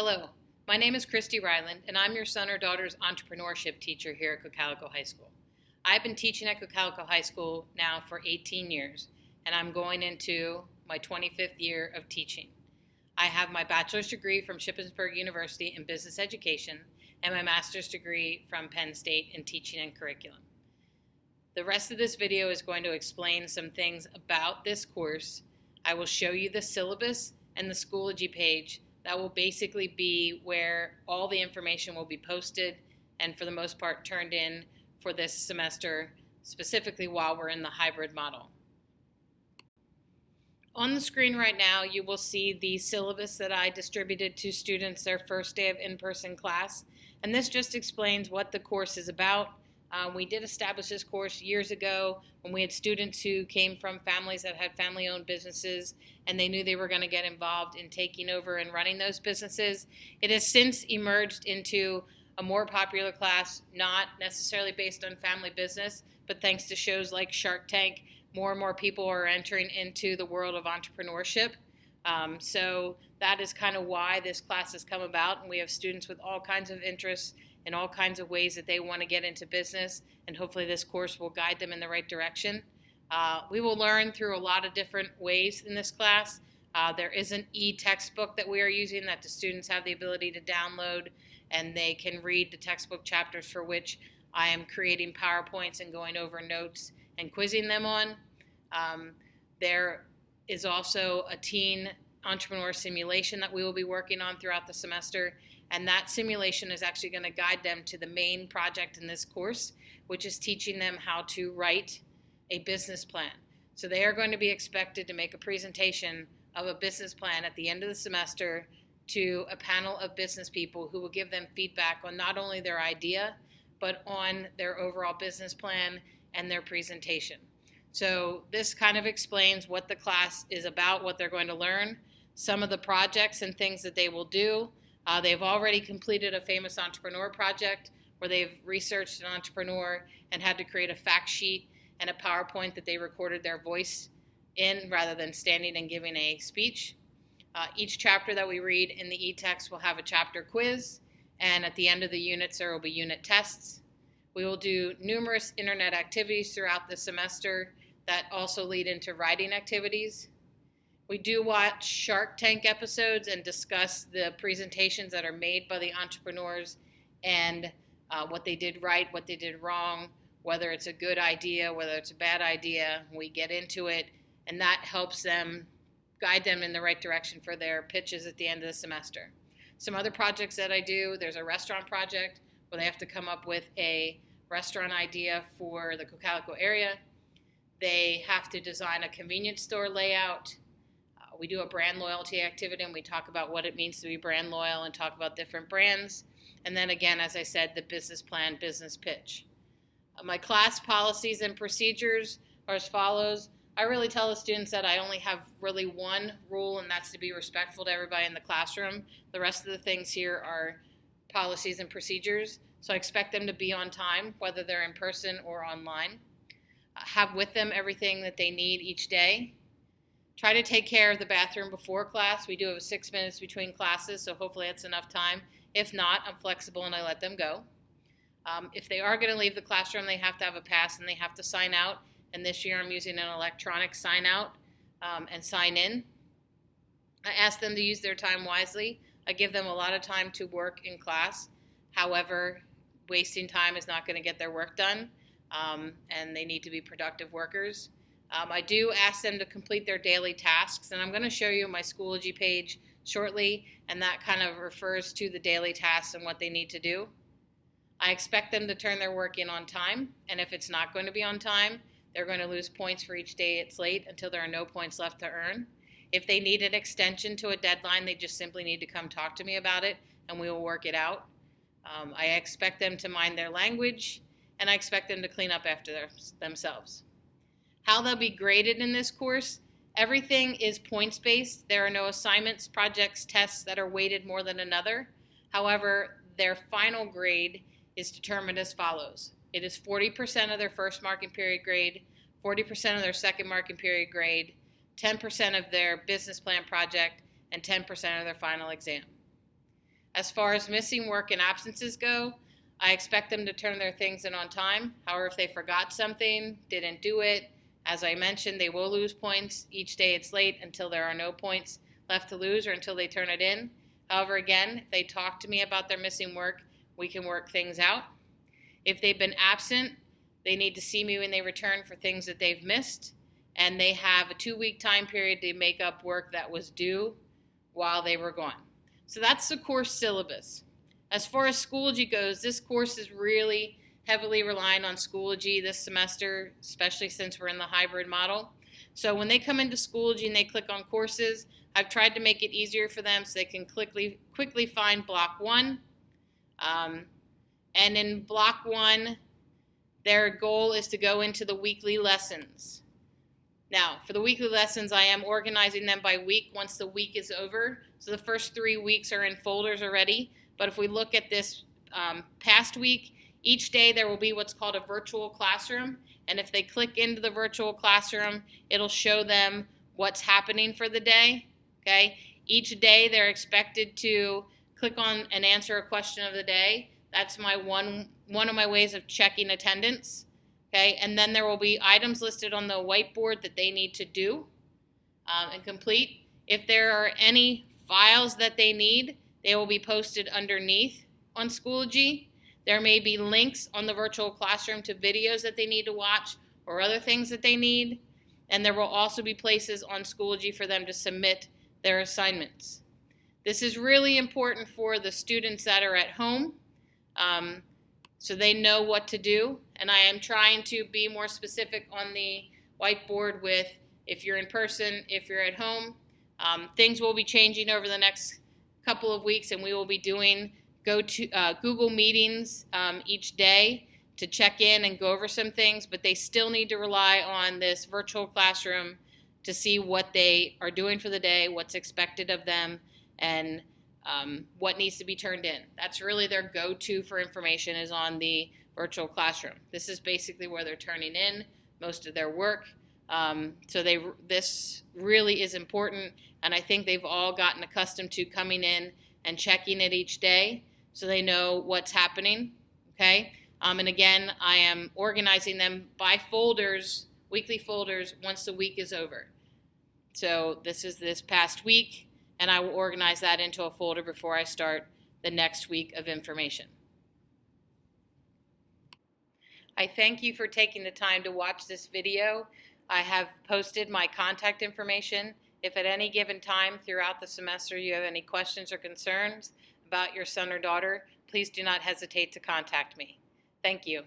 Hello, my name is Christy Ryland, and I'm your son or daughter's entrepreneurship teacher here at Cocalico High School. I've been teaching at Cocalico High School now for 18 years, and I'm going into my 25th year of teaching. I have my bachelor's degree from Shippensburg University in business education and my master's degree from Penn State in teaching and curriculum. The rest of this video is going to explain some things about this course. I will show you the syllabus and the Schoology page. That will basically be where all the information will be posted and for the most part turned in for this semester, specifically while we're in the hybrid model. On the screen right now, you will see the syllabus that I distributed to students their first day of in-person class. And this just explains what the course is about. We did establish this course years ago when we had students who came from families that had family-owned businesses and they knew they were going to get involved in taking over and running those businesses. It has since emerged into a more popular class, not necessarily based on family business, but thanks to shows like Shark Tank, more and more people are entering into the world of entrepreneurship. So that is kind of why this class has come about, and we have students with all kinds of interests in all kinds of ways that they want to get into business, and hopefully this course will guide them in the right direction. We will learn through a lot of different ways in this class. There is an e-textbook that we are using that the students have the ability to download, and they can read the textbook chapters for which I am creating PowerPoints and going over notes and quizzing them on. There is also a teen entrepreneur simulation that we will be working on throughout the semester, and that simulation is actually going to guide them to the main project in this course, which is teaching them how to write a business plan. So they are going to be expected to make a presentation of a business plan at the end of the semester to a panel of business people who will give them feedback on not only their idea, but on their overall business plan and their presentation. So this kind of explains what the class is about, what they're going to learn, some of the projects and things that they will do. They've already completed a famous entrepreneur project where they've researched an entrepreneur and had to create a fact sheet and a PowerPoint that they recorded their voice in rather than standing and giving a speech. Each chapter that we read in the e-text will have a chapter quiz, and at the end of the units there will be unit tests. We will do numerous internet activities throughout the semester that also lead into writing activities. We do watch Shark Tank episodes and discuss the presentations that are made by the entrepreneurs and what they did right, what they did wrong, whether it's a good idea, whether it's a bad idea. We get into it, and that helps them, guide them in the right direction for their pitches at the end of the semester. Some other projects that I do, there's a restaurant project where they have to come up with a restaurant idea for the Cocalico area. They have to design a convenience store layout. We do a brand loyalty activity, and we talk about what it means to be brand loyal and talk about different brands. And then again, as I said, the business plan, business pitch. My class policies and procedures are as follows. I really tell the students that I only have really one rule, and that's to be respectful to everybody in the classroom. The rest of the things here are policies and procedures. So I expect them to be on time, whether they're in person or online. Have with them everything that they need each day. Try to take care of the bathroom before class. We do have 6 minutes between classes, so hopefully that's enough time. If not, I'm flexible and I let them go. If they are going to leave the classroom, they have to have a pass and they have to sign out. And this year I'm using an electronic sign out and sign in. I ask them to use their time wisely. I give them a lot of time to work in class. However, wasting time is not going to get their work done, and they need to be productive workers. I do ask them to complete their daily tasks, and I'm going to show you my Schoology page shortly, and that kind of refers to the daily tasks and what they need to do. I expect them to turn their work in on time, and if it's not going to be on time, they're going to lose points for each day it's late until there are no points left to earn. If they need an extension to a deadline, they just simply need to come talk to me about it, and we will work it out. I expect them to mind their language, and I expect them to clean up after themselves. How they'll be graded in this course, everything is points-based. There are no assignments, projects, tests that are weighted more than another. However, their final grade is determined as follows. It is 40% of their first marking period grade, 40% of their second marking period grade, 10% of their business plan project, and 10% of their final exam. As far as missing work and absences go, I expect them to turn their things in on time. However, if they forgot something, didn't do it, as I mentioned, they will lose points. Each day it's late until there are no points left to lose or until they turn it in. However, again, if they talk to me about their missing work, we can work things out. If they've been absent, they need to see me when they return for things that they've missed, and they have a 2-week time period to make up work that was due while they were gone. So that's the course syllabus. As far as Schoology goes, this course is really heavily relying on Schoology this semester, especially since we're in the hybrid model. So when they come into Schoology and they click on courses, I've tried to make it easier for them so they can quickly find block 1. And in block 1, their goal is to go into the weekly lessons. Now, for the weekly lessons, I am organizing them by week once the week is over. So the first 3 weeks are in folders already. But if we look at this past week, each day there will be what's called a virtual classroom. And if they click into the virtual classroom, it'll show them what's happening for the day. Okay? Each day they're expected to click on and answer a question of the day. That's my one of my ways of checking attendance. Okay, and then there will be items listed on the whiteboard that they need to do and complete. If there are any files that they need, they will be posted underneath on Schoology. There may be links on the virtual classroom to videos that they need to watch or other things that they need. And there will also be places on Schoology for them to submit their assignments. This is really important for the students that are at home. So they know what to do, and I am trying to be more specific on the whiteboard with if you're in person, if you're at home. Things will be changing over the next couple of weeks, and we will be doing Google meetings each day to check in and go over some things, but they still need to rely on this virtual classroom to see what they are doing for the day, what's expected of them, and what needs to be turned in. That's really their go-to for information is on the virtual classroom. This is basically where they're turning in most of their work. So this really is important, and I think they've all gotten accustomed to coming in and checking it each day so they know what's happening. Okay? And again, I am organizing them by folders, weekly folders, once the week is over. So this is this past week, and I will organize that into a folder before I start the next week of information. I thank you for taking the time to watch this video. I have posted my contact information. If at any given time throughout the semester you have any questions or concerns about your son or daughter, please do not hesitate to contact me. Thank you.